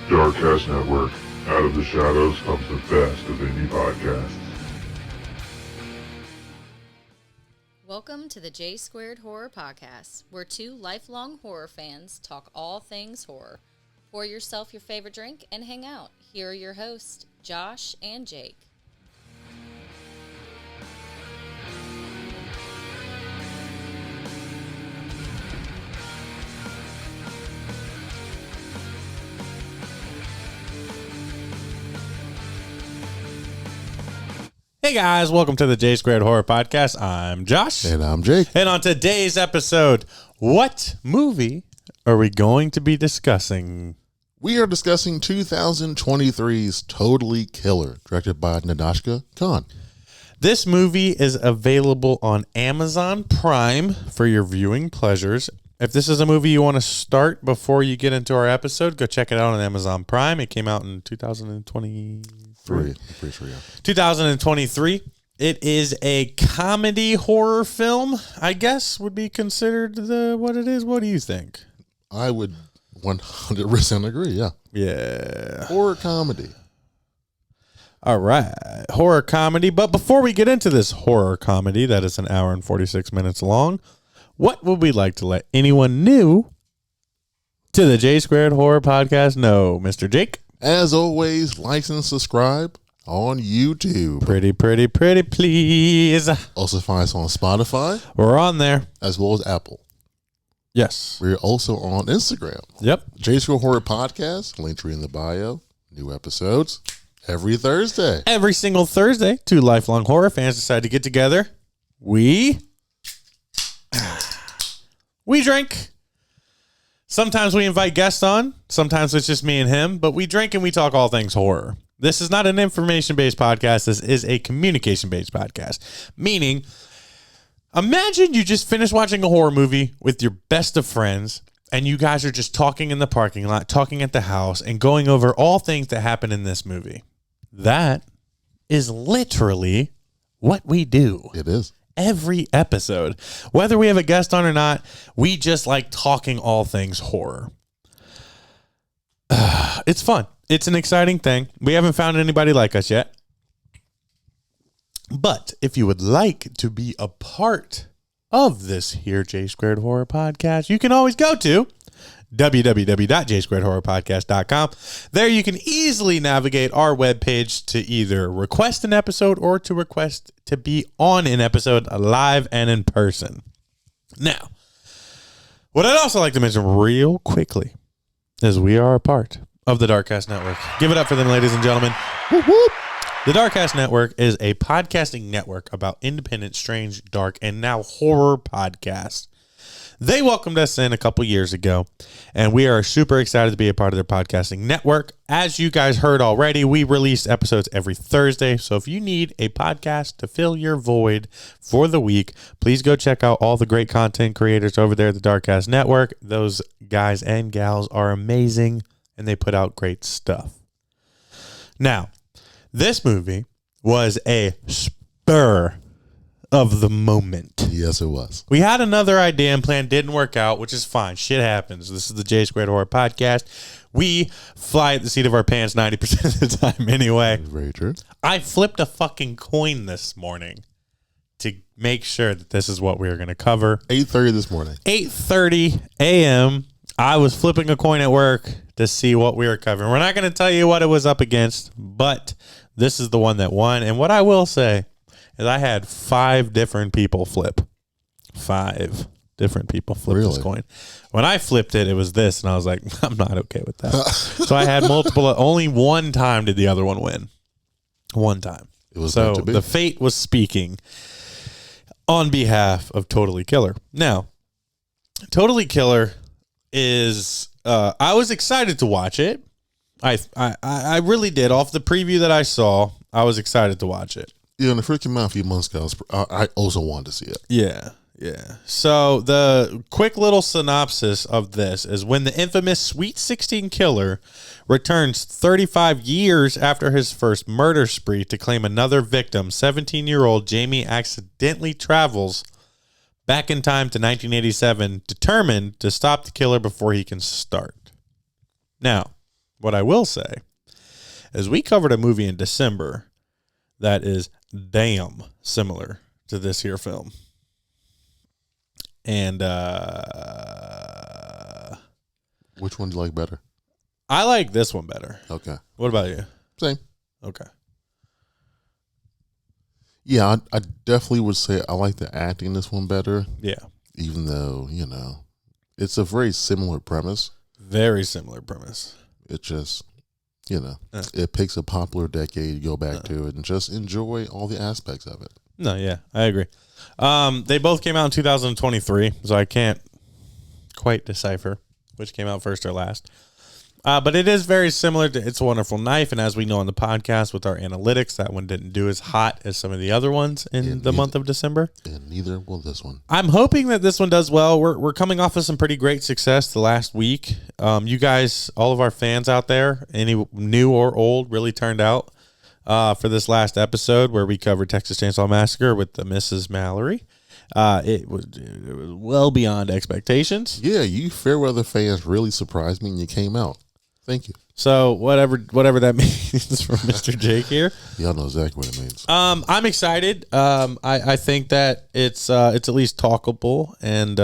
Darkcast Network. Out of the shadows comes the best of indie podcasts. Welcome to the J Squared Horror Podcast, where two lifelong horror fans talk all things horror. Pour yourself your favorite drink and hang out. Here are your hosts, Josh and Jake. Hey guys, welcome to the J Squared Horror Podcast. I'm Josh. And I'm Jake. And on today's episode, what movie are we going to be discussing? We are discussing 2023's Totally Killer, directed by Nadashka Khan. This movie is available on Amazon Prime for your viewing pleasures. If this is a movie you want to start before you get into our episode, go check it out on Amazon Prime. It came out in 2023. I'm pretty sure, yeah. 2023. It is a comedy horror film, I guess, would be considered what it is. What do you think? I would 100% agree, yeah. Yeah. Horror comedy. All right. Horror comedy. But before we get into this horror comedy that is an hour and 46 minutes long, what would we like to let anyone new to the J Squared Horror Podcast know, Mr. Jake? As always, like and subscribe on YouTube. Pretty, please. Also find us on Spotify. We're on there. As well as Apple. Yes. We're also on Instagram. Yep. J Squared Horror Podcast, link tree in the bio. New episodes every Thursday. Every single Thursday, two lifelong horror fans decide to get together. We drink. Sometimes we invite guests on. Sometimes it's just me and him. But we drink and we talk all things horror. This is not an information-based podcast. This is a communication-based podcast. Meaning, imagine you just finished watching a horror movie with your best of friends, and you guys are just talking in the parking lot, talking at the house, and going over all things that happen in this movie. That is literally what we do. It is. Every episode. Whether we have a guest on or not, we just like talking all things horror. It's fun. It's an exciting thing. We haven't found anybody like us yet. But if you would like to be a part of this here J Squared Horror Podcast, you can always go to www.jsquaredhorrorpodcast.com. There you can easily navigate our webpage to either request an episode or to request to be on an episode live and in person. Now, what I'd also like to mention real quickly is we are a part of the Darkcast Network. Give it up for them, ladies and gentlemen. Whoop, whoop. The Darkcast Network is a podcasting network about independent, strange, dark, and now horror podcasts. They welcomed us in a couple years ago, and we are super excited to be a part of their podcasting network. As you guys heard already, we release episodes every Thursday, so if you need a podcast to fill your void for the week, please go check out all the great content creators over there at the Darkcast Network. Those guys and gals are amazing, and they put out great stuff. Now, this movie was a spur of the moment. Yes, it was. We had another idea and plan, didn't work out, which is fine. Shit happens. This is the J Squared Horror Podcast. We fly at the seat of our pants 90% of the time anyway. Very true. I flipped a fucking coin this morning to make sure that this is what we were going to cover. 8:30 this morning. 8:30 a.m. I was flipping a coin at work to see what we were covering. We're not going to tell you what it was up against, but this is the one that won. And what I will say is I had 5 different people flip. 5 different people flip this coin. When I flipped it, it was this, and I was like, I'm not okay with that. So I had multiple. Only one time did the other one win. One time. It was so meant to be. The fate was speaking on behalf of Totally Killer. Now, Totally Killer is. I was excited to watch it. I really did. Off the preview that I saw, I was excited to watch it. Yeah, in the freaking mouth a few months ago, I also wanted to see it. Yeah. So the quick little synopsis of this is when the infamous Sweet 16 killer returns 35 years after his first murder spree to claim another victim, 17-year-old Jamie accidentally travels back in time to 1987, determined to stop the killer before he can start. Now, What I will say is we covered a movie in December that is damn similar to this here film. And Which one do you like better? I like this one better. Okay. What about you? Same. Okay. Yeah, I definitely would say I like the acting in this one better, Yeah. even though, it's a very similar premise. Very similar premise. It just, it picks a popular decade, you go back to it, and just enjoy all the aspects of it. No, yeah, I agree. They both came out in 2023, so I can't quite decipher which came out first or last. But it is very similar to It's a Wonderful Knife, and as we know on the podcast with our analytics, that one didn't do as hot as some of the other ones in the month of December. And neither will this one. I'm hoping that this one does well. We're coming off of some pretty great success the last week. You guys, all of our fans out there, any new or old, really turned out for this last episode where we covered Texas Chainsaw Massacre with the Mrs. Mallory. It was well beyond expectations. Yeah, you Fairweather fans really surprised me when you came out. Thank you. So whatever that means from Mr. Jake here. Y'all know exactly what it means. I'm excited. I think that it's at least talkable, and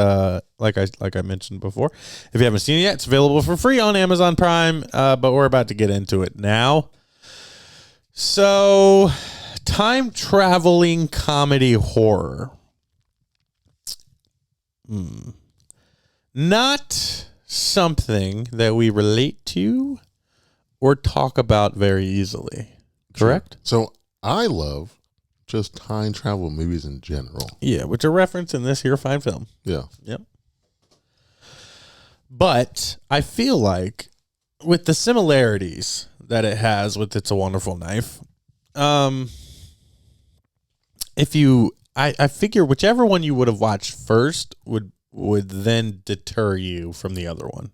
like I mentioned before, if you haven't seen it yet, it's available for free on Amazon Prime. But we're about to get into it now. So, time traveling comedy horror. Not something that we relate to or talk about very easily. Correct? So I love just time travel movies in general. Yeah, which are referenced in this here fine film. Yeah. Yep. But I feel like with the similarities that it has with It's a Wonderful Knife, I figure whichever one you would have watched first would then deter you from the other one.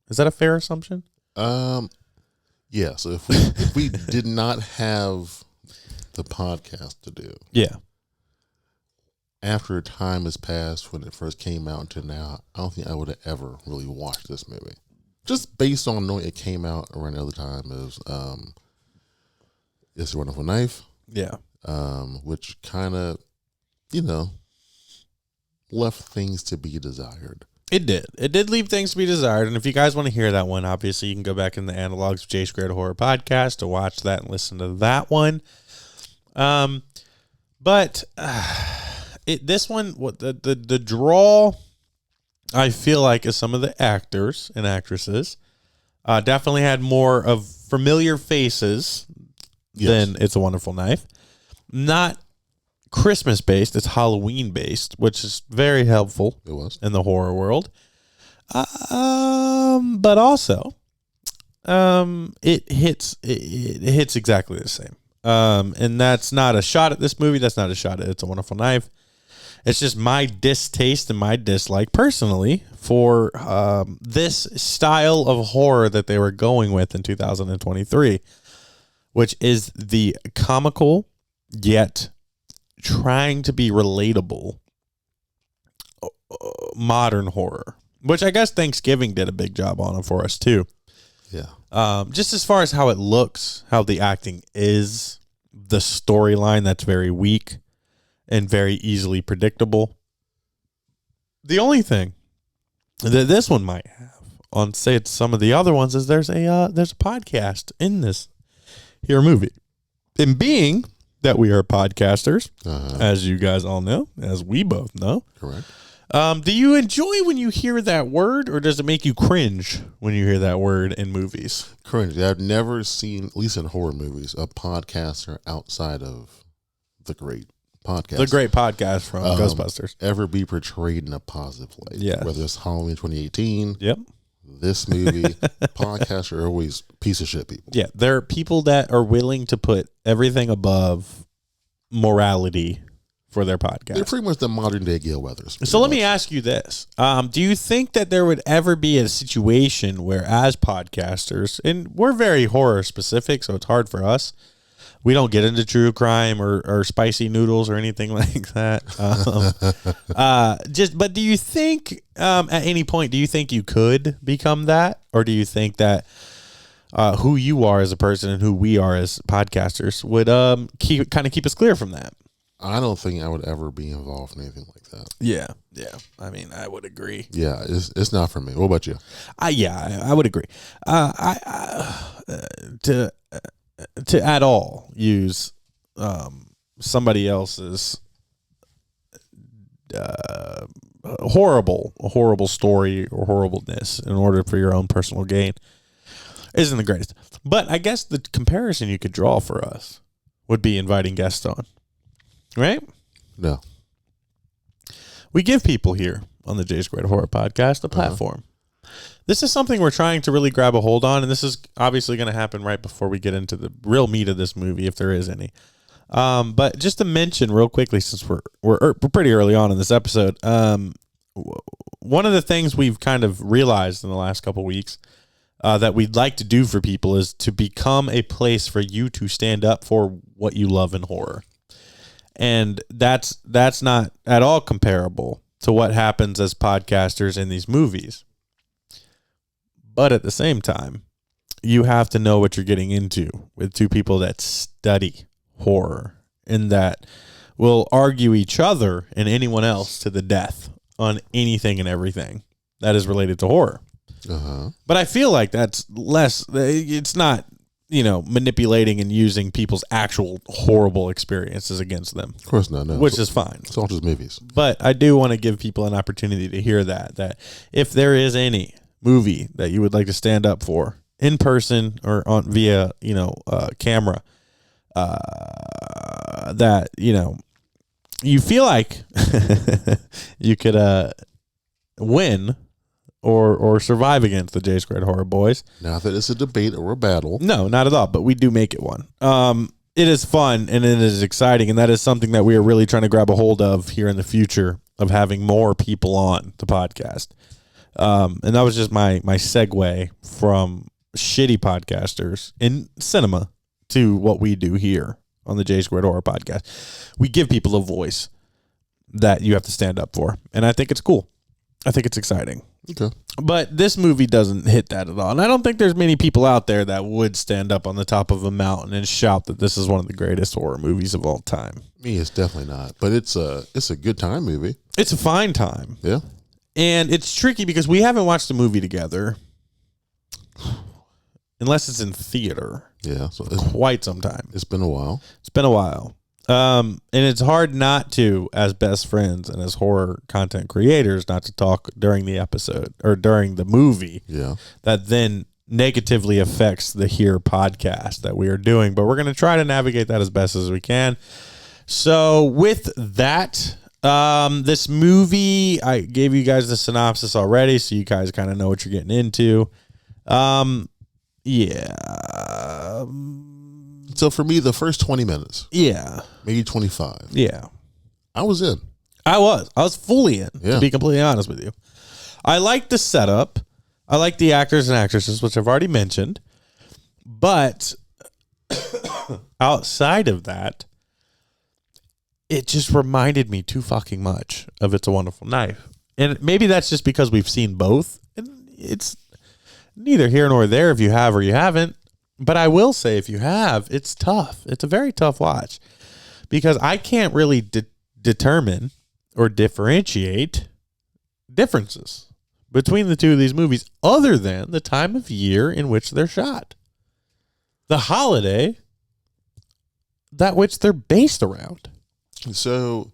Is that a fair assumption? Yeah. So if we did not have the podcast to do, Yeah. after time has passed when it first came out to now, I don't think I would have ever really watched this movie. Just based on knowing it came out around the other time as It's a Wonderful Knife. Yeah. Which kind of, left things to be desired. It did. It did leave things to be desired. And if you guys want to hear that one, obviously you can go back in the Analogs of J Squared Horror Podcast to watch that and listen to that one. But this one, what the draw, I feel like, is some of the actors and actresses definitely had more of familiar faces than It's a Wonderful Knife. Not Christmas based, it's Halloween based, which is very helpful. It was in the horror world. But also, it hits exactly the same. And that's not a shot at this movie. That's not a shot at It's a Wonderful Knife. It's just my distaste and my dislike personally for this style of horror that they were going with in 2023, which is the comical yet trying to be relatable modern horror, which I guess Thanksgiving did a big job on it for us too. Yeah. Just as far as how it looks, how the acting is, the storyline that's very weak and very easily predictable. The only thing that this one might have on, say, it's some of the other ones, is there's a podcast in this here movie. And being that we are podcasters, as you guys all know, as we both know. Correct. Do you enjoy when you hear that word, or does it make you cringe when you hear that word in movies? Cringe. I've never seen, at least in horror movies, a podcaster outside of the great podcast. The great podcast from Ghostbusters. Ever be portrayed in a positive light. Yeah. Whether it's Halloween 2018. Yep. This movie, podcasts are always piece of shit people. Yeah, there are people that are willing to put everything above morality for their podcast. They're pretty much the modern day Gale Weathers. So let me ask you this. Do you think that there would ever be a situation where, as podcasters, and we're very horror specific, so it's hard for us, we don't get into true crime or spicy noodles or anything like that. But do you think at any point, do you think you could become that? Or do you think that who you are as a person and who we are as podcasters would keep us clear from that. I don't think I would ever be involved in anything like that. Yeah. I mean, I would agree. Yeah, it's not for me. What about you? I would agree. To at all use somebody else's horrible story or horribleness in order for your own personal gain isn't the greatest. But I guess the comparison you could draw for us would be inviting guests on, right? No. We give people here on the J Squared Horror Podcast a platform. This is something we're trying to really grab a hold on, and this is obviously going to happen right before we get into the real meat of this movie, if there is any. But just to mention real quickly, since we're pretty early on in this episode, one of the things we've kind of realized in the last couple weeks that we'd like to do for people is to become a place for you to stand up for what you love in horror. And that's not at all comparable to what happens as podcasters in these movies. But at the same time, you have to know what you're getting into with two people that study horror and that will argue each other and anyone else to the death on anything and everything that is related to horror. But I feel like that's less, it's not, manipulating and using people's actual horrible experiences against them. Of course not, no. Which is fine. It's all just movies. But I do want to give people an opportunity to hear that if there is any movie that you would like to stand up for in person or via camera, that you feel like you could win or survive against the J Squared Horror Boys. Not that it's a debate or a battle. No, not at all, but we do make it one. It is fun and it is exciting, and that is something that we are really trying to grab a hold of here in the future, of having more people on the podcast. And that was just my segue from shitty podcasters in cinema to what we do here on the J Squared Horror Podcast. We give people a voice that you have to stand up for, and I think it's cool. I think it's exciting. Okay. But this movie doesn't hit that at all. And I don't think there's many people out there that would stand up on the top of a mountain and shout that this is one of the greatest horror movies of all time. Me, it's definitely not. But it's a good time movie. It's a fine time. Yeah. And it's tricky because we haven't watched the movie together unless it's in theater. Yeah. So Quite some time. it's been a while. It's been a while. And it's hard not to, as best friends and as horror content creators, not to talk during the episode or during the movie. Yeah. That then negatively affects the Here podcast that we are doing. But we're going to try to navigate that as best as we can. So with that, this movie, I gave you guys the synopsis already, so you guys kind of know what you're getting into. Yeah. So for me, the first 20 minutes, Yeah. maybe 25, Yeah. I was in. I was fully in, Yeah. to be completely honest with you. I like the setup. I like the actors and actresses, which I've already mentioned. But outside of that, it just reminded me too fucking much of It's a Wonderful Knife. And maybe that's just because we've seen both. And it's neither here nor there if you have or you haven't. But I will say, if you have, it's tough. It's a very tough watch because I can't really determine or differentiate differences between the two of these movies other than the time of year in which they're shot. The holiday that which they're based around. So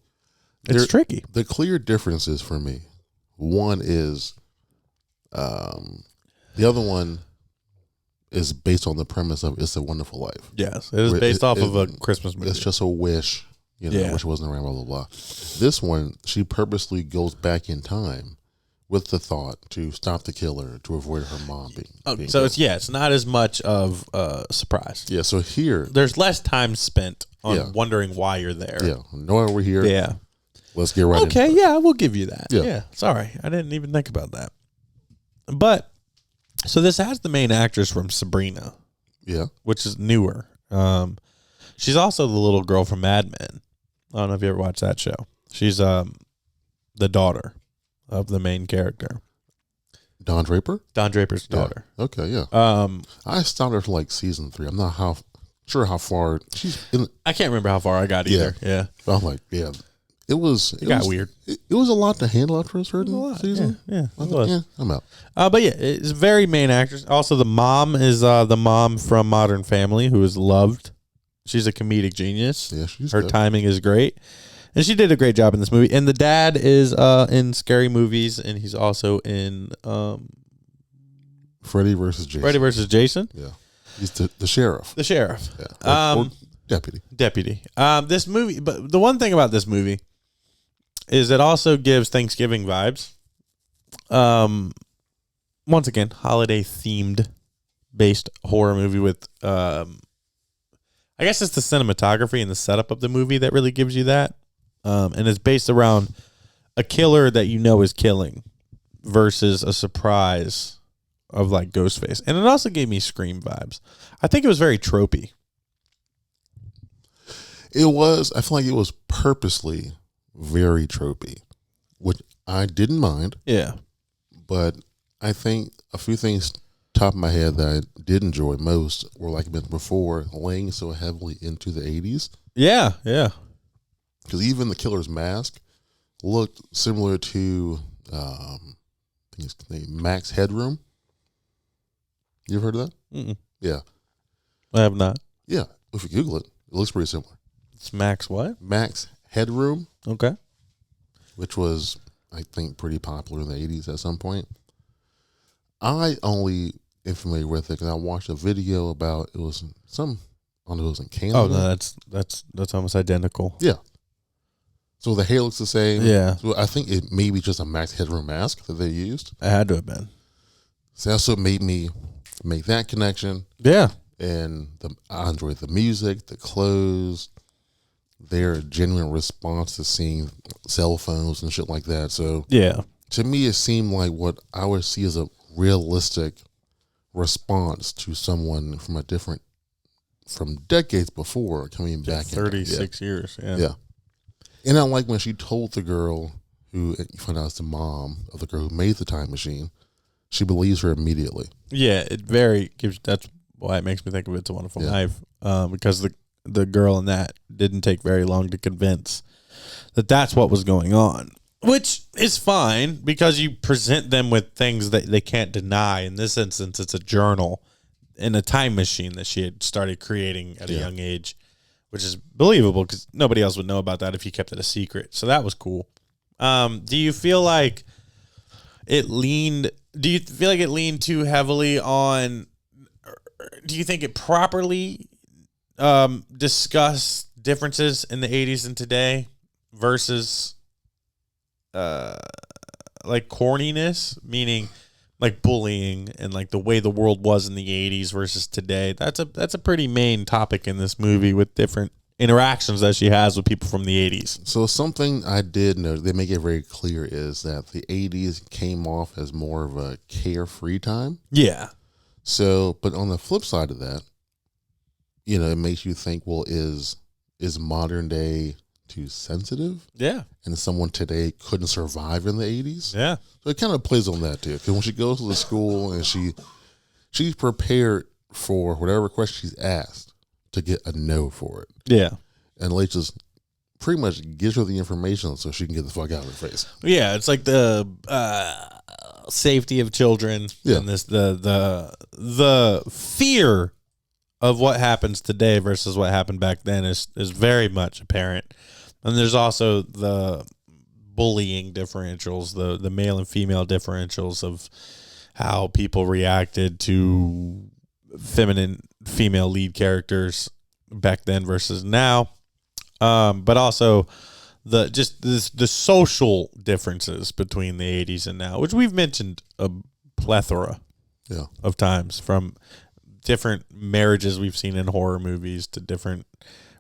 It's tricky. The clear differences for me, one is the other one is based on the premise of It's a Wonderful Life. Yes, it is based off of a Christmas movie. It's just a wish, wish wasn't around, blah, blah, blah. This one, she purposely goes back in time with the thought to stop the killer, to avoid her mom being so killed. it's not as much of a surprise. Yeah, so here, There's less time spent on wondering why you're there. yeah, knowing we're here, Yeah. let's get right into it. Okay, yeah, we'll give you that. Yeah. Yeah. Sorry, I didn't even think about that. But so this has the main actress from Sabrina, Yeah. which is newer. She's also the little girl from Mad Men. I don't know if you ever watched that show. She's the daughter of the main character. Don Draper? Don Draper's Yeah. daughter. Okay, yeah. I stopped after like season 3. I'm not sure how far she's in. I can't remember how far I got either. Yeah. I'm like, yeah. It got weird. It was a lot to handle after a certain season. Yeah. I It thought, was. I'm out. But yeah, it's very main actress. Also, the mom is the mom from Modern Family, who is loved. She's a comedic genius. Yeah, she's Her good. timing is great. And she did a great job in this movie. And the dad is in Scary Movies, and he's also in Freddy versus Jason. Freddy versus Jason. Yeah. He's the sheriff. The sheriff. Yeah. Or deputy. Deputy. This movie, but the one thing about this movie is it also gives Thanksgiving vibes. Once again, holiday themed based horror movie with I guess it's the cinematography and the setup of the movie that really gives you that. And it's based around a killer that you know is killing versus a surprise of like Ghostface. And it also gave me Scream vibes. I think it was very tropey. It was. I feel like it was purposely very tropey, which I didn't mind. Yeah. But I think a few things top of my head that I did enjoy most were, like I mentioned before, laying so heavily into the 80s. Yeah, yeah. Because even the killer's mask looked similar to, I think his name, Max Headroom. You ever heard of that? Mm-mm. Yeah. I have not. Yeah. If you Google it, it looks pretty similar. It's Max what? Max Headroom, Okay. which was, I think, pretty popular in the 80s at some point. I only am familiar with it because I watched a video about it was some, I don't know, it was in Canada. Oh no, that's almost identical. Yeah. So the hair looks the same. Yeah. So I think it may be just a Max Headroom mask that they used. It had to have been. So that's what made me make that connection. Yeah. And I enjoyed the music, the clothes, their genuine response to seeing cell phones and shit like that. So Yeah. to me, it seemed like what I would see as a realistic response to someone from decades before coming back. 36 years. Yeah. Yeah. And I like when she told the girl who you find out is the mom of the girl who made the time machine, she believes her immediately. Yeah. That's why it makes me think of It's a Wonderful Yeah. Life. Because the girl in that didn't take very long to convince that that's what was going on. Which is fine because you present them with things that they can't deny. In this instance, it's a journal and a time machine that she had started creating at a young age, which is believable because nobody else would know about that if you kept it a secret. So that was cool. Do you feel like it leaned too heavily on, do you think it properly discussed differences in the 80s and today versus like corniness, meaning like bullying and like the way the world was in the 80s versus today? That's a pretty main topic in this movie with different interactions that she has with people from the 80s. So something I did know, they make it very clear, is that the 80s came off as more of a carefree time. Yeah. So, but on the flip side of that, you know, it makes you think, well, is modern day too sensitive? Yeah. And someone today couldn't survive in the 80s? Yeah. So it kind of plays on that too. Because when she goes to the school and she's prepared for whatever question she's asked to get a no for it. Yeah. And Leigh just pretty much gives her the information so she can get the fuck out of her face. Yeah, it's like the safety of children and this the fear of what happens today versus what happened back then is very much apparent. And there's also the bullying differentials, the male and female differentials of how people reacted to feminine female lead characters back then versus now. But also the social differences between the 80s and now, which we've mentioned a plethora of times, from different marriages we've seen in horror movies to different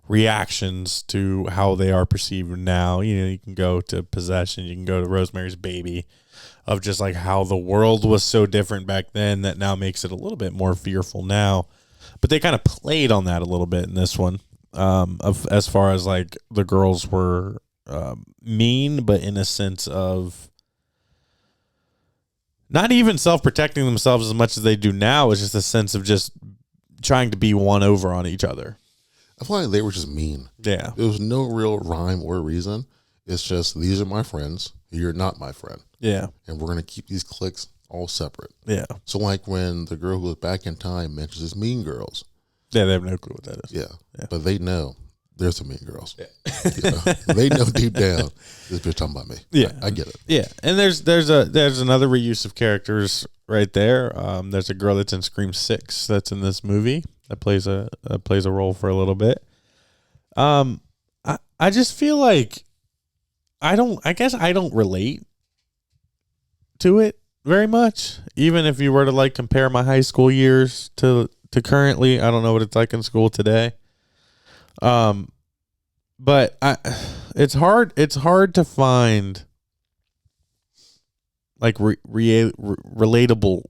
reactions to how they are perceived now. You know, you can go to Possession, you can go to Rosemary's Baby, of just like how the world was so different back then that now makes it a little bit more fearful now. But they kind of played on that a little bit in this one, of as far as like the girls were mean, but in a sense of not even self-protecting themselves as much as they do now. It's just a sense of just trying to be one over on each other. I feel like they were just mean. Yeah. There was no real rhyme or reason. It's just, these are my friends. You're not my friend. Yeah. And we're going to keep these cliques all separate. Yeah. So like when the girl who was back in time mentions this Mean Girls. Yeah, they have no clue what that is. Yeah. But they know there's some Mean Girls. Yeah. You know? They know deep down this bitch talking about me. Yeah. I get it. Yeah. And there's another reuse of characters right there. There's a girl that's in Scream 6 that's in this movie that plays a role for a little bit. I just feel like I guess I don't relate to it very much. Even if you were to like compare my high school years to currently, I don't know what it's like in school today. But it's hard to find like relatable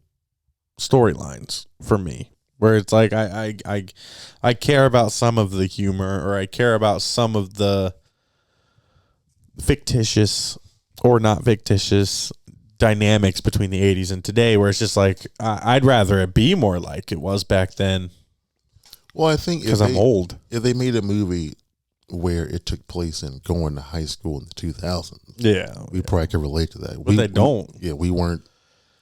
storylines for me, where it's like I care about some of the humor, or I care about some of the fictitious or not fictitious dynamics between the 80s and today, where it's just like I'd rather it be more like it was back then. Well, I think because I'm old. If they made a movie where it took place in going to high school in the 2000s, we probably could relate to that. But they don't. We weren't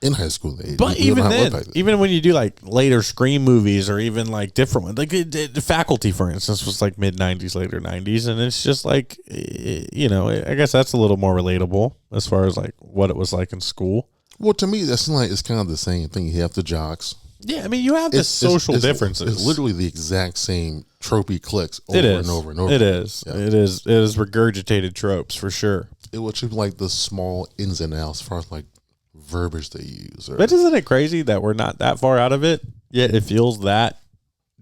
in high school in the 80s. But even then, even when you do like later Scream movies, or even like different ones, like the Faculty, for instance, was like mid 90s, later 90s, and it's just like, you know, I guess that's a little more relatable as far as like what it was like in school. Well, to me, that's like, it's kind of the same thing. You have the jocks. Yeah, I mean, you have the social differences. It's literally the exact same tropey cliques over and over and over. It is. Yeah. It is regurgitated tropes for sure. It was just like the small ins and outs as far as like verbiage they use. But isn't it crazy that we're not that far out of it, yet it feels that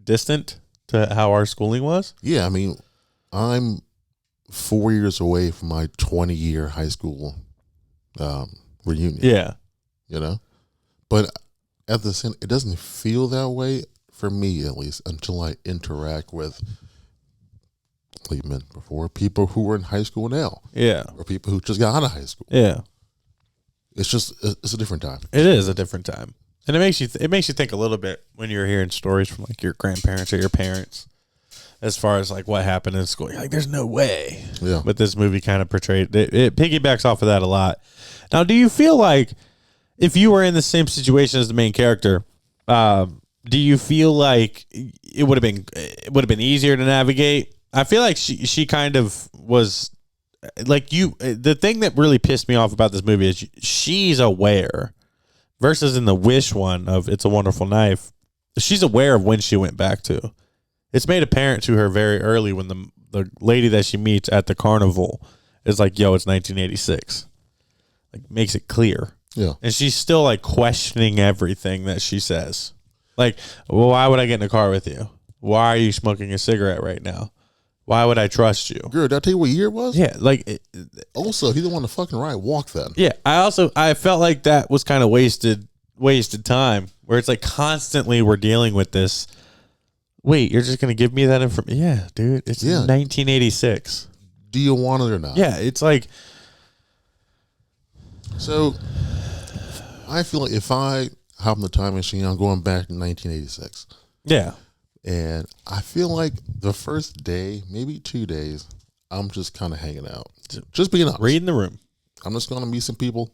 distant to how our schooling was? Yeah, I mean, I'm 4 years away from my 20-year high school reunion. Yeah. You know? But at the same, it doesn't feel that way for me, at least, until I interact with, like you mentioned before, people who are in high school now. Yeah. Or people who just got out of high school. Yeah. It's a different time. It is a different time. And it makes you think a little bit when you're hearing stories from like your grandparents or your parents as far as like what happened in school. You're like, there's no way. Yeah. But this movie kind of portrayed it piggybacks off of that a lot. Now, do you feel like if you were in the same situation as the main character, do you feel like it would have been easier to navigate? I feel like she kind of was like you. The thing that really pissed me off about this movie is she's aware, versus in the Wish one of It's a Wonderful Life, she's aware of when she went back to. It's made apparent to her very early when the lady that she meets at the carnival is like, "Yo, it's 1986." Like, makes it clear. Yeah. And she's still like questioning everything that she says. Like, well, why would I get in a car with you? Why are you smoking a cigarette right now? Why would I trust you? Girl, did I tell you what year it was? Yeah, like also, he didn't want to fucking ride. Walk then. Yeah, I felt like that was kind of wasted time, where it's like constantly we're dealing with this. Wait, you're just gonna give me that information? Yeah, dude, it's 1986. Do you want it or not? Yeah, it's like. So, I feel like if I hop in the time machine, I'm going back to 1986. Yeah. And I feel like the first day, maybe 2 days, I'm just kind of hanging out. Just being honest. Reading the room. I'm just going to meet some people,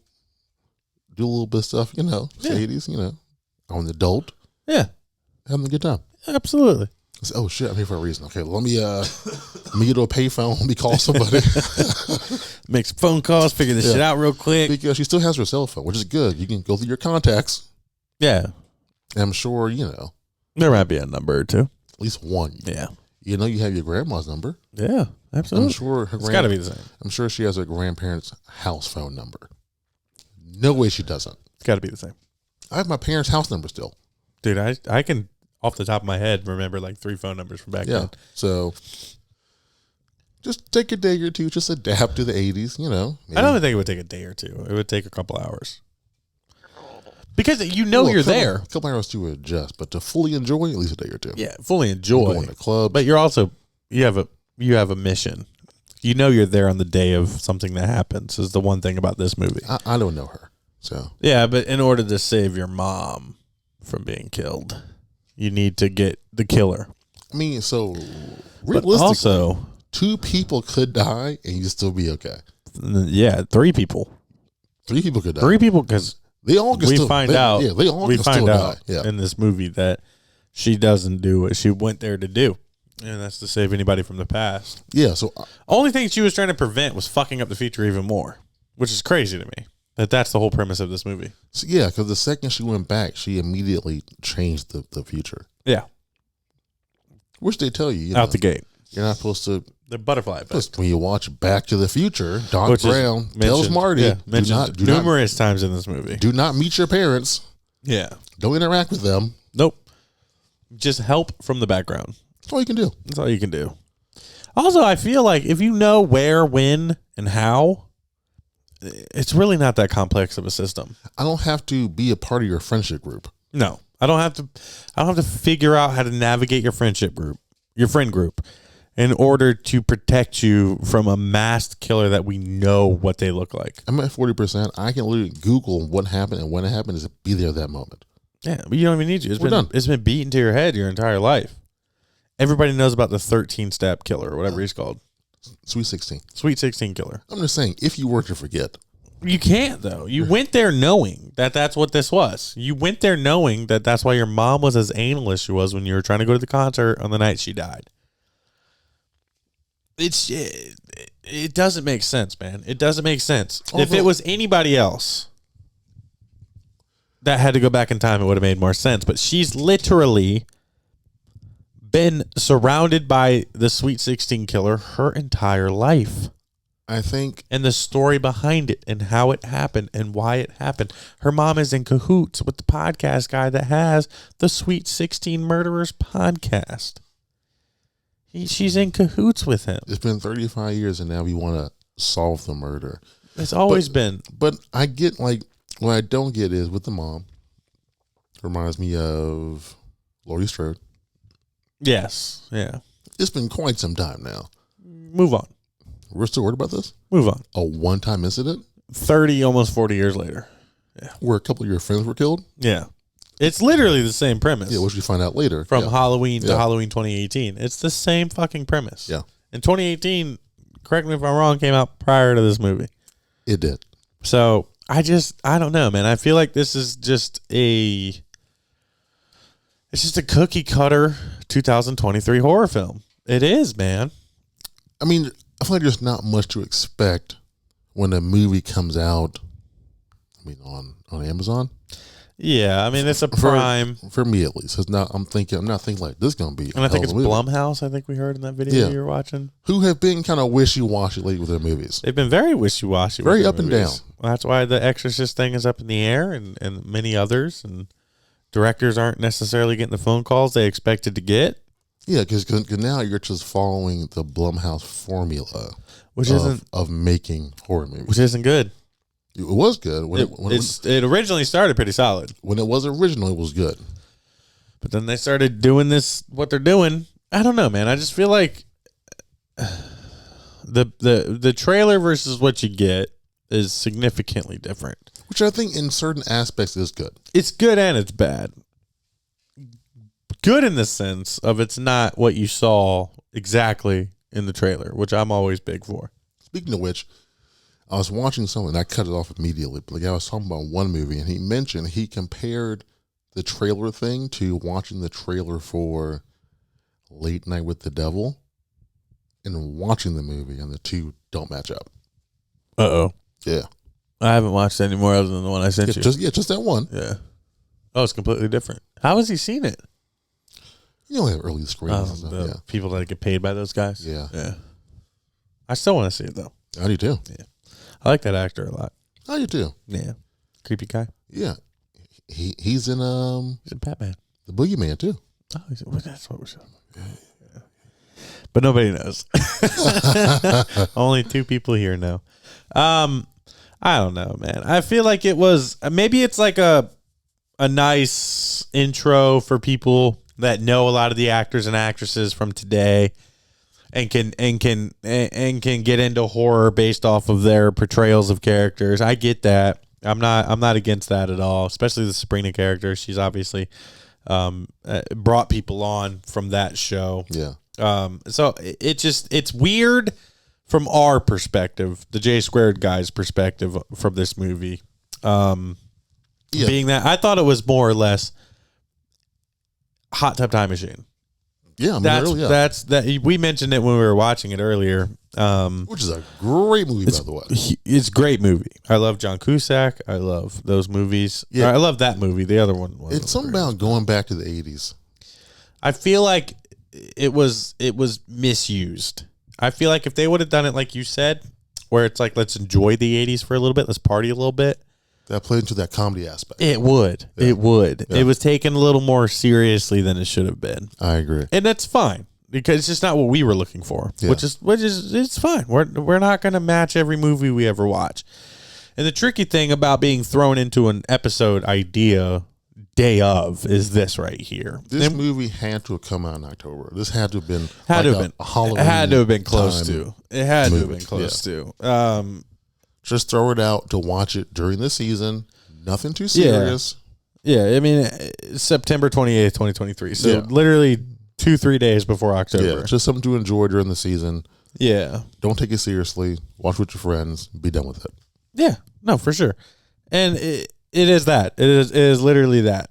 do a little bit of stuff, you know, 80s, you know. I'm an adult. Yeah. Having a good time. Absolutely. Oh, shit, I'm here for a reason. Okay, let me get to a payphone. Let me call somebody. Make some phone calls, figure this shit out real quick. Because she still has her cell phone, which is good. You can go through your contacts. Yeah. And I'm sure, you know. There might be a number or two. At least one. Yeah. You know you have your grandma's number. Yeah, absolutely. I'm sure it's got to be the same. I'm sure she has her grandparents' house phone number. No way she doesn't. It's got to be the same. I have my parents' house number still. Dude, I can, off the top of my head, remember like 3 phone numbers from back then. So just take a day or two. Just adapt to the 80s, you know. Maybe. I don't think it would take a day or two. It would take a couple hours. Because you're there. A couple hours to adjust, but to fully enjoy, at least a day or two. Yeah, fully enjoy. Going to clubs. But you're also, you have a mission. You know you're there on the day of something that happens is the one thing about this movie. I don't know her. So Yeah, but in order to save your mom from being killed, you need to get the killer. I mean, so But realistically, also, 2 people could die and you still be okay. yeah, 3 people. 3 people could die. 3 people, because They all can we still find out. Yeah, they all we can find still out die. Yeah. in this movie that she doesn't do what she went there to do, and that's to save anybody from the past. Yeah. So Only thing she was trying to prevent was fucking up the future even more, which is crazy to me. That's the whole premise of this movie. so yeah, because the second she went back, she immediately changed the future. Yeah, Which they tell you, out the gate. you're not supposed to. The butterfly effect. Plus, when you watch Back to the Future, Doc Which is Brown tells mentioned- Marty, yeah, do mentioned not, numerous times in this movie. do not meet your parents. Yeah. Don't interact with them. Nope. Just help from the background. That's all you can do. That's all you can do. Also, I feel like if you know where, when, and how, it's really not that complex of a system. I don't have to be a part of your friendship group. No, I don't have to figure out how to navigate your friendship group, your friend group, in order to protect you from a masked killer that we know what they look like. I'm at 40%. I can literally Google what happened and when it happened, is be there that moment. Yeah, but you don't even need to. We're done. It's been beaten to your head your entire life. Everybody knows about the 13-step killer or whatever he's called. Sweet 16. Sweet 16 killer. I'm just saying, if you were to forget, You can't, though. You went there knowing that that's what this was. You went there knowing that that's why your mom was as anal as she was when you were trying to go to the concert on the night she died. It doesn't make sense, man. It doesn't make sense. If it was anybody else that had to go back in time, it would have made more sense. But she's literally been surrounded by the Sweet 16 killer her entire life. I think And the story behind it and how it happened and why it happened. Her mom is in cahoots with the podcast guy that has the Sweet 16 Murderers podcast. She's in cahoots with him. it's been 35 years and now we want to solve the murder. It's always been. But I get, like, what I don't get is with the mom, reminds me of Laurie Strode. Yes. Yeah. It's been quite some time now. Move on. We're still worried about this? Move on. A one-time incident 30, almost 40 years later. where a couple of your friends were killed? Yeah. It's literally the same premise. Yeah, which we find out later. From Yeah. Halloween to Yeah. Halloween 2018. It's the same fucking premise. Yeah. And 2018, correct me if I'm wrong, came out prior to this movie. It did. So I don't know, man. I feel like this is just it's just a cookie cutter 2023 horror film. It is, man. I mean, I feel like there's not much to expect when a movie comes out. I mean, on Amazon. Yeah, I mean it's a prime, for me at least. It's not. I'm not thinking like this is gonna be. and I think it's a movie. Blumhouse. I think we heard in that video you were watching. Who have been kind of wishy-washy lately with their movies. They've been very wishy-washy. Very with their up and movies. down. That's why the Exorcist thing is up in the air, and many others, and directors aren't necessarily getting the phone calls they expected to get. Yeah, because now you're just following the Blumhouse formula, Which isn't making horror movies. which isn't good. It was good when It originally started pretty solid, when it was original. It was good. but then they started doing what they're doing. I don't know, man. I just feel like the trailer versus what you get is significantly different. Which I think in certain aspects is good. It's good and it's bad. Good in the sense of it's not what you saw exactly in the trailer, which I'm always big for. Speaking of which, I was watching something and I cut it off immediately. But I was talking about one movie and he compared the trailer thing to watching the trailer for Late Night with the Devil and watching the movie, and the two don't match up. Uh-oh. Yeah. I haven't watched any more other than the one I sent you. Just that one. Yeah. Oh, it's completely different. How has he seen it? You only have early screens and stuff. The Yeah. people that get paid by those guys? Yeah. Yeah. I still want to see it, though. I do too. I like that actor a lot. I do too. Yeah. Creepy guy. Yeah. He's in He's a Batman. The Boogeyman too. Oh, that's what we're saying. Yeah. But nobody knows. Only 2 people here know. I don't know, man. I feel like it was maybe it's like a nice intro for people that know a lot of the actors and actresses from today and can get into horror based off of their portrayals of characters. I get that. I'm not against that at all, especially the Sabrina character. She's obviously brought people on from that show. Yeah. So it's weird from our perspective, the J Squared guys' perspective from this movie. Being that I thought it was more or less Hot Tub Time Machine. Yeah, I mean, that's that. We mentioned it when we were watching it earlier. Which is a great movie, by the way. It's a great movie. I love John Cusack. I love those movies. Yeah, I love that movie. The other one. It's something about going back to the 80s. I feel like it was misused. I feel like if they would have done it like you said, where it's like, let's enjoy the 80s for a little bit, let's party a little bit. That played into that comedy aspect. It would. Yeah. It would. Yeah. It was taken a little more seriously than it should have been. I agree. And that's fine because it's just not what we were looking for, which is it's fine. We're not going to match every movie we ever watch. And the tricky thing about being thrown into an episode idea day of is this right here. This movie had to have come out in October. This had to have been a Halloween. It had to have been close to. It had to have been close to. Just throw it out to watch it during the season. Nothing too serious. Yeah, I mean, September 28th, 2023. So literally 2-3 days before October. Yeah, just something to enjoy during the season. Yeah. Don't take it seriously. Watch with your friends. Be done with it. Yeah, no, for sure. And it is that. It is literally that.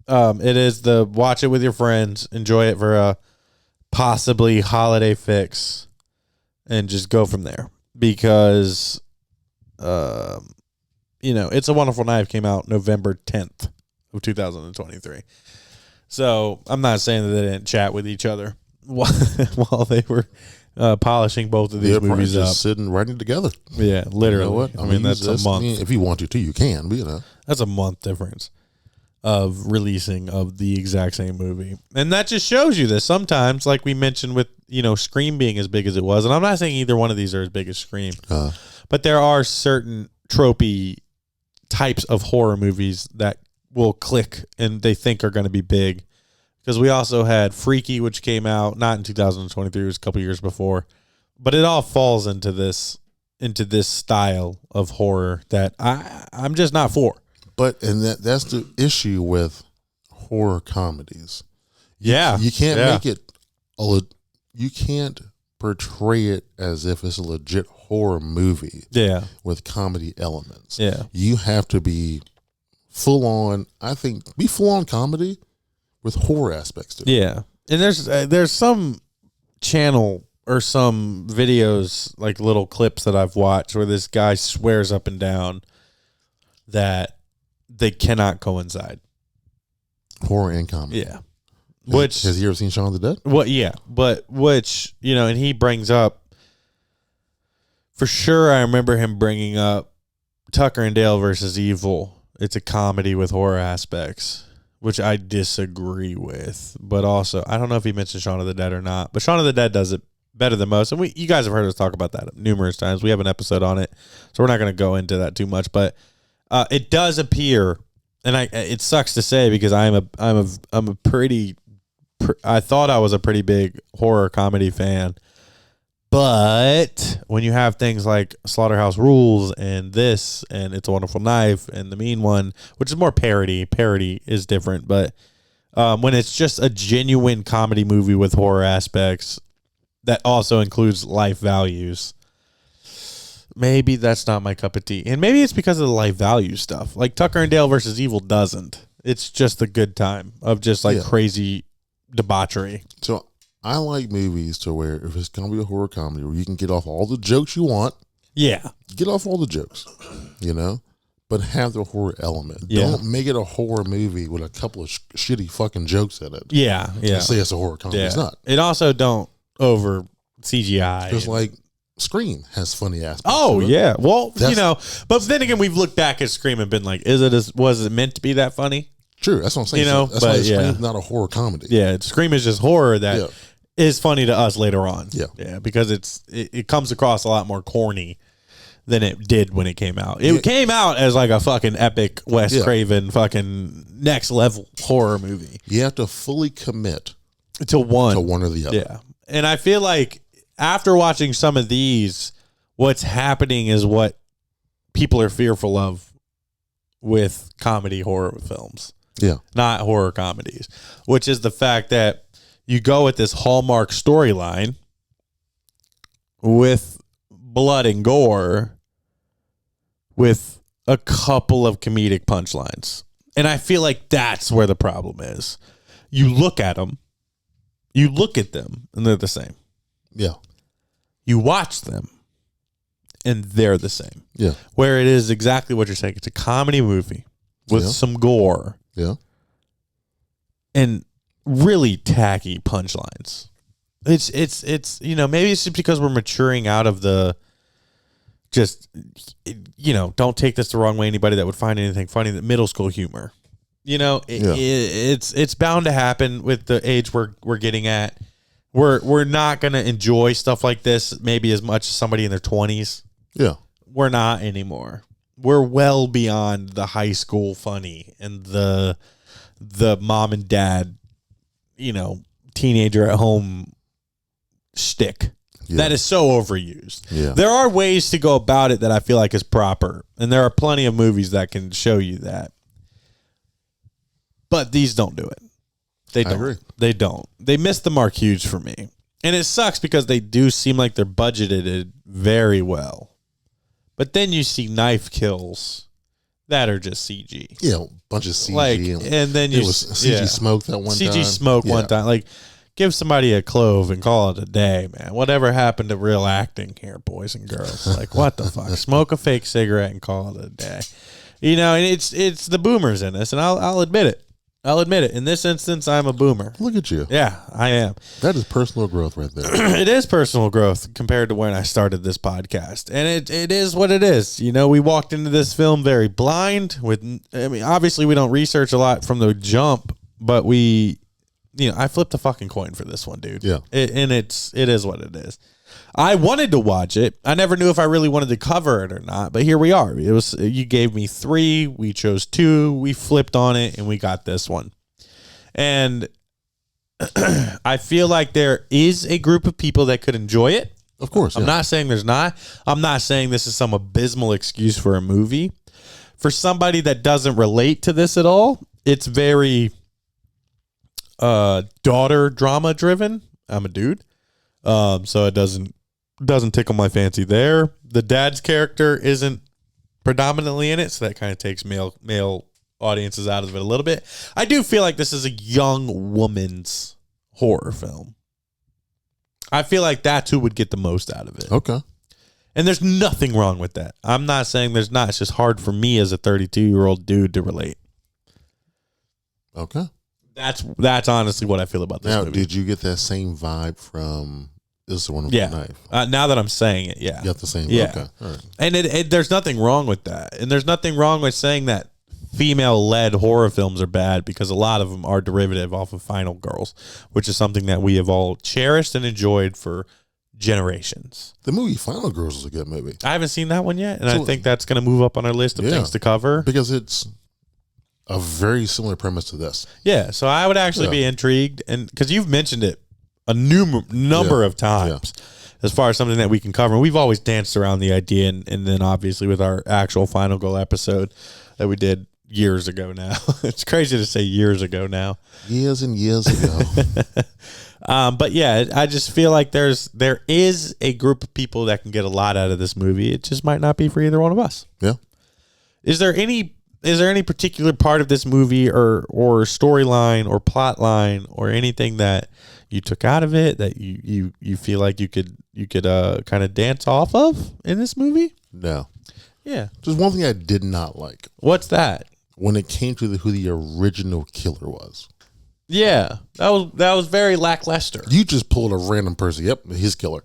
It is the watch it with your friends, enjoy it for a possibly holiday fix, and just go from there. Because, It's a Wonderful Knife came out November 10th of 2023. So I'm not saying that they didn't chat with each other while they were polishing both of these movies up. Sitting writing together. Yeah, literally. You know what? I mean, that's a month. If you want to, you can. But, that's a month difference of releasing of the exact same movie. And that just shows you that sometimes, like we mentioned with, Scream being as big as it was, and I'm not saying either one of these are as big as Scream, but there are certain tropey types of horror movies that will click and they think are going to be big. Because we also had Freaky, which came out not in 2023, it was a couple years before, but it all falls into this style of horror that I'm just not for. And that's the issue with horror comedies. Yeah, you can't make it you can't portray it as if it's a legit horror movie. Yeah, with comedy elements. Yeah, you have to be full on. I think be full on comedy with horror aspects to it. Yeah, and there's some channel or some videos, like little clips that I've watched where this guy swears up and down that they cannot coincide. Horror and comedy. Yeah. Which has he ever seen Shaun of the Dead? Well, yeah, but which, and he brings up, for sure I remember him bringing up Tucker and Dale versus Evil. It's a comedy with horror aspects, which I disagree with. But also, I don't know if he mentioned Shaun of the Dead or not, but Shaun of the Dead does it better than most. And you guys have heard us talk about that numerous times. We have an episode on it, so we're not going to go into that too much. But it does appear, and it sucks to say because I thought I was a pretty big horror comedy fan. But when you have things like Slaughterhouse Rules and this and It's a Wonderful Knife and The Mean One, which is more parody is different. But when it's just a genuine comedy movie with horror aspects that also includes life values, maybe that's not my cup of tea. And maybe it's because of the life value stuff. Like Tucker and Dale versus Evil doesn't. It's just a good time of just crazy debauchery. So I like movies to where if it's going to be a horror comedy where you can get off all the jokes you want. Yeah. Get off all the jokes, but have the horror element. Yeah. Don't make it a horror movie with a couple of shitty fucking jokes in it. Yeah. Yeah. And say it's a horror comedy. Yeah. It's not. It also don't over CGI. Just like Scream has funny aspects. Oh, yeah. Well, but then again, we've looked back at Scream and been like, was it meant to be that funny? True, that's what I'm saying. That's why Scream's not a horror comedy. Yeah, Scream is just horror that is funny to us later on. Yeah, yeah, because it comes across a lot more corny than it did when it came out. It came out as like a fucking epic Wes Craven fucking next level horror movie. You have to fully commit to one or the other. Yeah, and I feel like after watching some of these, what's happening is what people are fearful of with comedy horror films. Yeah. Not horror comedies, which is the fact that you go with this Hallmark storyline with blood and gore with a couple of comedic punchlines. And I feel like that's where the problem is. You look at them, and they're the same. Yeah. You watch them, and they're the same. Yeah. Where it is exactly what you're saying. It's a comedy movie with some gore. Yeah. And really tacky punchlines. It's maybe it's just because we're maturing out of the don't take this the wrong way, anybody that would find anything funny, that middle school humor. It's bound to happen with the age we're getting at. We're not going to enjoy stuff like this maybe as much as somebody in their 20s. Yeah. We're not anymore. We're well beyond the high school funny and the mom and dad, teenager at home shtick. Yeah. That is so overused. Yeah. There are ways to go about it that I feel like is proper, and there are plenty of movies that can show you that. But these don't do it. They don't. I agree. They don't. They miss the mark huge for me. And it sucks because they do seem like they're budgeted very well. But then you see knife kills that are just CG. Yeah, a bunch of CG. And then it was CG smoke that one time. CG smoke one time. Like, give somebody a clove and call it a day, man. Whatever happened to real acting here, boys and girls? Like, what the fuck? Smoke a fake cigarette and call it a day. And it's the boomers in this, and I'll admit it. In this instance, I'm a boomer. Look at you. Yeah, I am. That is personal growth right there. It is personal growth compared to when I started this podcast. And it is what it is. We walked into this film very blind obviously we don't research a lot from the jump, but I flipped a fucking coin for this one, dude. Yeah. It is what it is. I wanted to watch it. I never knew if I really wanted to cover it or not, but here we are. You gave me 3, we chose 2, we flipped on it, and we got this one. And I feel like there is a group of people that could enjoy it. Of course. I'm not saying there's not. I'm not saying this is some abysmal excuse for a movie. For somebody that doesn't relate to this at all, it's very daughter drama driven. I'm a dude. So it doesn't tickle my fancy there. The dad's character isn't predominantly in it, so that kind of takes male audiences out of it a little bit. I do feel like this is a young woman's horror film. I feel like that's who would get the most out of it. Okay. And there's nothing wrong with that. I'm not saying there's not. It's just hard for me as a 32-year-old dude to relate. Okay. That's honestly what I feel about this movie. Did you get that same vibe from This One with the Knife? Now that I'm saying it, yeah. You got the same. Yeah. Okay. All right. And there's nothing wrong with that. And there's nothing wrong with saying that female-led horror films are bad, because a lot of them are derivative off of Final Girls, which is something that we have all cherished and enjoyed for generations. The movie Final Girls is a good movie. I haven't seen that one yet, and I think that's going to move up on our list of things to cover. Because it's a very similar premise to this. Yeah, so I would actually be intrigued, and because you've mentioned it a number of times as far as something that we can cover. And we've always danced around the idea, and then obviously with our actual Final Girl episode that we did years ago now. It's crazy to say years ago now. Years and years ago. But yeah, I just feel like there is a group of people that can get a lot out of this movie. It just might not be for either one of us. Yeah. Is there any particular part of this movie or storyline or plot line or anything that you took out of it that you feel like you could kind of dance off of in this movie? No. Yeah. There's one thing I did not like. What's that? When it came to who the original killer was. Yeah, that was very lackluster. You just pulled a random person. Yep, his killer.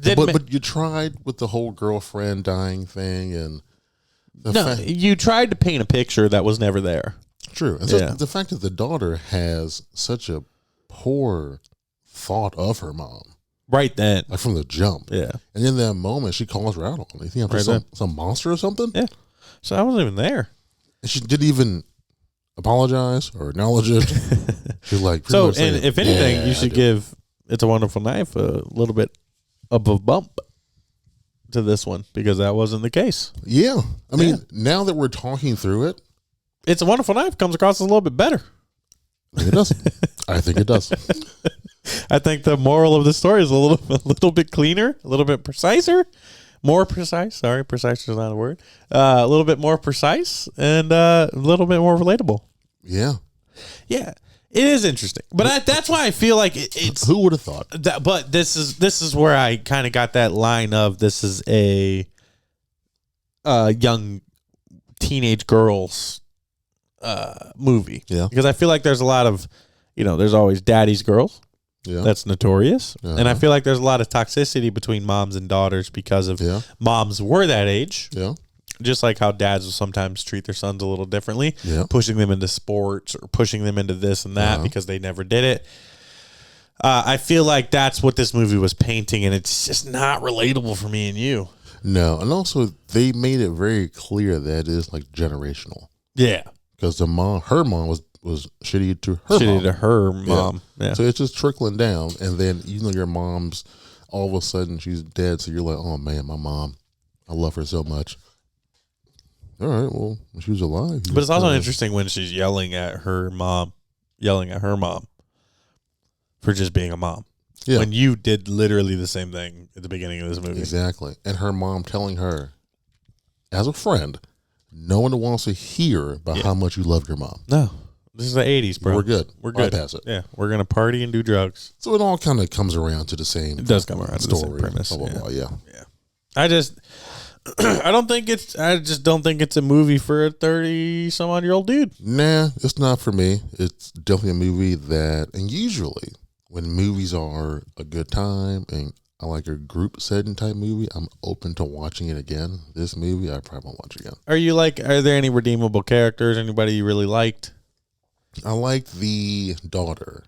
But you tried with the whole girlfriend dying thing, and you tried to paint a picture that was never there. True. And so the fact that the daughter has such a poor thought of her mom. Right then. Like from the jump. Yeah. And in that moment, she calls her out on it. You think I'm some monster or something? Yeah. So I wasn't even there. And she didn't even apologize or acknowledge it. She's like, so, and if anything, you should give It's a Wonderful Knife a little bit of a bump. to this one because that wasn't the case. Yeah. I mean, now that we're talking through it, It's a Wonderful Knife comes across as a little bit better. I think it does. I think it does. I think the moral of the story is a little bit cleaner, a little bit preciser, more precise. Sorry, precise is not a word. A little bit more precise and a little bit more relatable. Yeah. Yeah, it is interesting, but that's why I feel like it's. Who would have thought? But this is where I kind of got that line of this is a young teenage girls movie. Yeah. Because I feel like there's a lot of, there's always daddy's girls. Yeah. That's notorious. Uh-huh. And I feel like there's a lot of toxicity between moms and daughters because of moms were that age. Yeah. Just like how dads will sometimes treat their sons a little differently, pushing them into sports or pushing them into this and that because they never did it. I feel like that's what this movie was painting, and it's just not relatable for me and you. No, and also they made it very clear that it is like generational. Yeah. Because her mom was shitty to her Shitty mom. to her mom. Yeah. So it's just trickling down, and then your mom's all of a sudden she's dead, so you're like, oh man, my mom, I love her so much. All right, well, when she was alive. But it's also interesting when she's yelling at her mom for just being a mom. Yeah. When you did literally the same thing at the beginning of this movie. Exactly. And her mom telling her, as a friend, no one wants to hear about how much you love your mom. No. This is the 80s, bro. We're good. We're good. Bypass it. Yeah. We're going to party and do drugs. So it all kind of comes around to the same. It does come around story, to the same premise. Blah, blah, blah, yeah. I just don't think it's a movie for a 30-some-odd-year-old dude. Nah, it's not for me. It's definitely a movie that, and usually when movies are a good time and I like a group setting type movie, I'm open to watching it again. This movie, I probably won't watch again. Are there any redeemable characters? Anybody you really liked? I liked the daughter.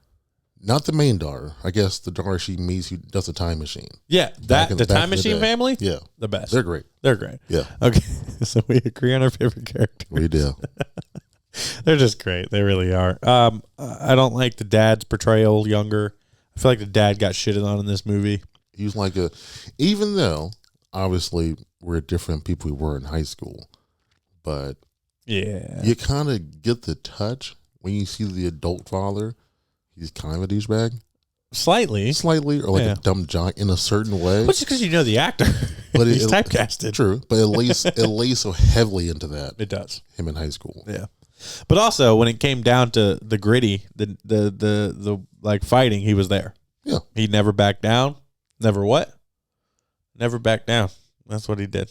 Not the main daughter. I guess the daughter she meets who does the time machine. Yeah, Back the in Time the Machine day. family? Yeah. The best. They're great. They're great. Yeah. Okay, so we agree on our favorite characters. We do. They're just great. They really are. I don't like the dad's portrayal younger. I feel like the dad got shitted on in this movie. He was like even though obviously we're different people we were in high school, but yeah, you kind of get the touch when you see the adult father. He's kind of a douchebag. Slightly, or like a dumb jock in a certain way. Which is because you know the actor, but he's typecasted. True, but it lays so heavily into that. It does. Him in high school. Yeah, but also when it came down to the gritty, the like fighting, he was there. Yeah, he never backed down. Never what? Never backed down. That's what he did.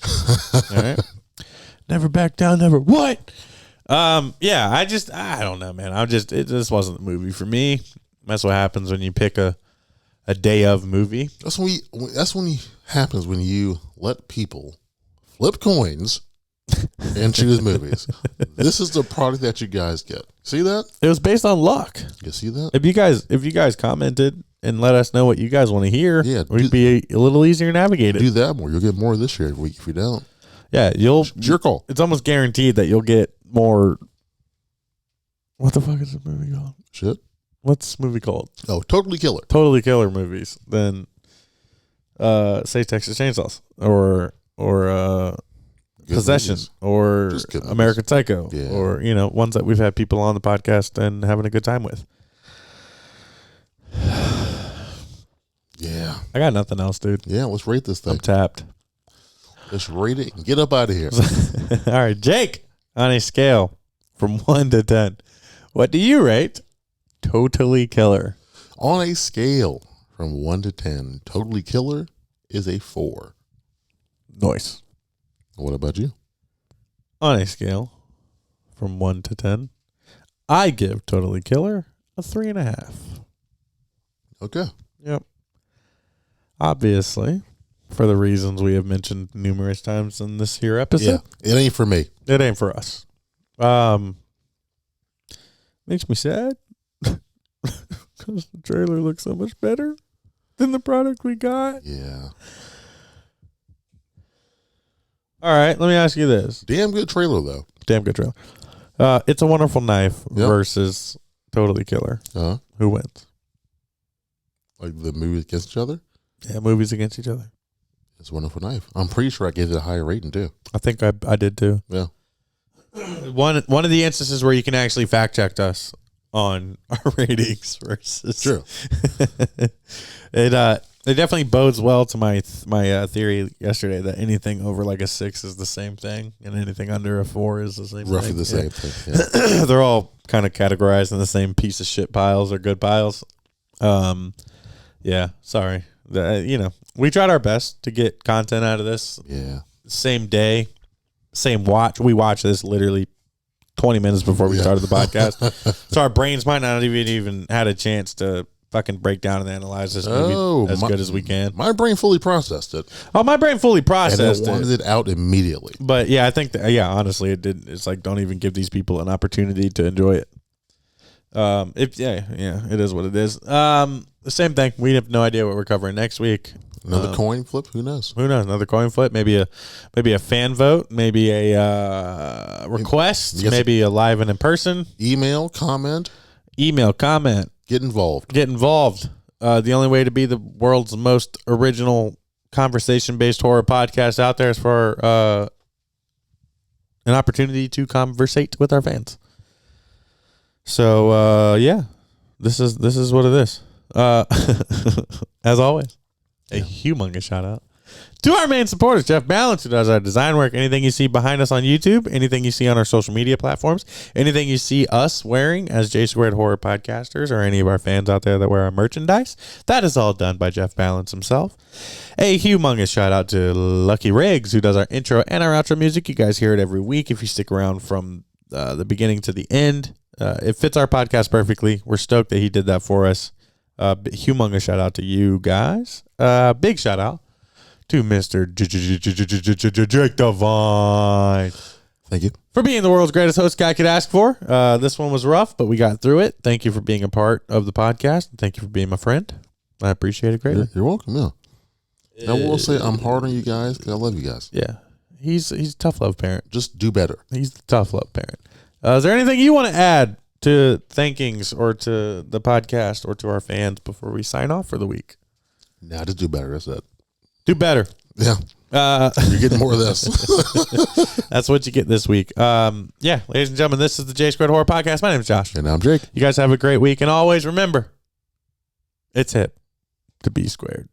All right. Never back down. Never what? Yeah. I don't know, man. This wasn't the movie for me. That's what happens when you pick a day of movie. That's when happens when you let people flip coins and choose movies. This is the product that you guys get. See that? It was based on luck. You see that? If you guys commented and let us know what you guys want to hear, we'd be a little easier to navigate it. Do that more. You'll get more this year if you don't. Yeah, it's your call. It's almost guaranteed that you'll get more. What the fuck is this movie called? Shit. What's this movie called? Oh, Totally Killer. Totally Killer movies than say Texas Chainsaws or Possession movies. or American Psycho or ones that we've had people on the podcast and having a good time with. Yeah. I got nothing else, dude. Yeah, let's rate this thing. I'm tapped. Let's rate it and get up out of here. All right, Jake, on a scale from 1 to 10, what do you rate Totally Killer? On a scale from 1 to 10, Totally Killer is a 4. Nice. What about you? On a scale from 1 to 10, I give Totally Killer a 3.5. Okay. Yep. Obviously, for the reasons we have mentioned numerous times in this here episode. Yeah, it ain't for me. It ain't for us. Makes me sad because the trailer looks so much better than the product we got. Yeah. All right, let me ask you this. Damn good trailer, though. Damn good trailer. It's a Wonderful Knife versus Totally Killer. Uh-huh. Who wins? Like the movies against each other? Yeah, movies against each other. It's a wonderful knife. I'm pretty sure I gave it a higher rating too. I think I did too. Yeah. One of the instances where you can actually fact check us on our ratings versus True. It definitely bodes well to my theory yesterday that anything over like a 6 is the same thing, and anything under a 4 is the same. Roughly thing. the same thing. Yeah. They're all kind of categorized in the same piece of shit piles or good piles. Yeah. Sorry. We tried our best to get content out of this. Yeah. Same day, same watch. We watched this literally 20 minutes before we started the podcast. So our brains might not have even had a chance to fucking break down and analyze this movie as good as we can. My brain fully processed it. Oh, my brain fully processed and it. wanted it out immediately. But yeah, I think honestly, it did. It's like, don't even give these people an opportunity to enjoy it. It is what it is. The same thing. We have no idea what we're covering next week. Another coin flip? Who knows? Who knows? Another coin flip? Maybe a fan vote? Maybe a request? Maybe a live and in person? Email, comment. Get involved. The only way to be the world's most original conversation-based horror podcast out there is for an opportunity to conversate with our fans. So this is what it is. As always, a humongous shout out to our main supporters, Jeff Balance, who does our design work. Anything you see behind us on YouTube, anything you see on our social media platforms, anything you see us wearing as J Squared Horror Podcasters, or any of our fans out there that wear our merchandise, that is all done by Jeff Balance himself. A humongous shout out to Lucky Riggs, who does our intro and our outro music. You guys hear it every week if you stick around from the beginning to the end. It fits our podcast perfectly. We're stoked that he did that for us. Humongous shout out to you guys. Big shout out to Mr. Jake Devine. Thank you. For being the world's greatest host guy could ask for. This one was rough, but we got through it. Thank you for being a part of the podcast. Thank you for being my friend. I appreciate it greatly. You're welcome, yeah. I will say I'm hard on you guys because I love you guys. Yeah. He's a tough love parent. Just do better. He's the tough love parent. Is there anything you want to add to thankings or to the podcast or to our fans before we sign off for the week? Nah, just do better. That's it. Do better. Yeah. You're getting more of this. That's what you get this week. Ladies and gentlemen, this is the J Squared Horror Podcast. My name is Josh. And I'm Jake. You guys have a great week. And always remember, it's hip to be squared.